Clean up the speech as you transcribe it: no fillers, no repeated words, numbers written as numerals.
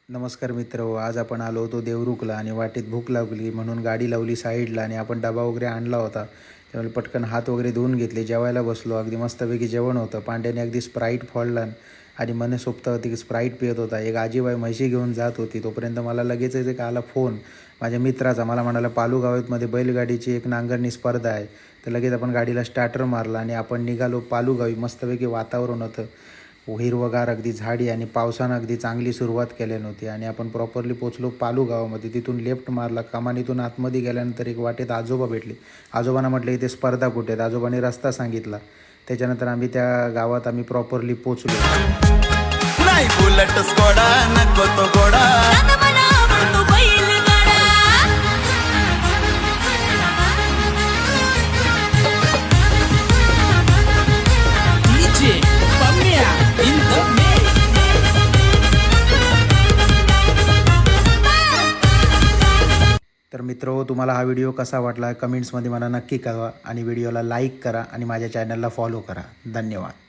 नमस्कार मित्र, आज आपण आलो होतो देवरुखला आणि वाटेत भूक लागली म्हणून गाडी लावली साईडला आणि आपण डबा वगैरे आणला होता. त्यामुळे पटकन हात वगैरे धुवून घेतले, जेवायला बसलो. अगदी मस्तपैकी जेवण होतं. पांड्याने अगदी स्प्राईट फोडला आणि मनसोक्त ती स्प्राईट पित होता. एक आजीबाई म्हशी घेऊन जात होती, तोपर्यंत मला लगेच एक आला फोन माझ्या मित्राचा. मला म्हणाला पालू गावामध्ये बैलगाडीची एक नांगरणी स्पर्धा आहे. तर लगेच आपण गाडीला स्टार्टर मारला आणि आपण निघालो पालू गावी. मस्तपैकी वातावरण होतं, हिरवगार अगदी झाडी आणि पावसानं अगदी चांगली सुरुवात केली नव्हती आणि आपण प्रॉपरली पोचलो पालू गावामध्ये. तिथून लेफ्ट मारला, कमानीतून आतमध्ये गेल्यानंतर एक वाटेत आजोबा भेटले. आजोबांना म्हटलं इथे स्पर्धा कुठे आहेत. आजोबांनी रस्ता सांगितला. त्याच्यानंतर आम्ही त्या गावात प्रॉपरली पोचलो. नाही बुलेट स्कोडा नको तो घोडा. तर मित्र, तुम्हाला हा व्हिडिओ कसा वाटला कमेंट्समध्ये मला नक्की कळवा आणि व्हिडिओला लाईक करा आणि माझ्या चॅनलला फॉलो करा. धन्यवाद.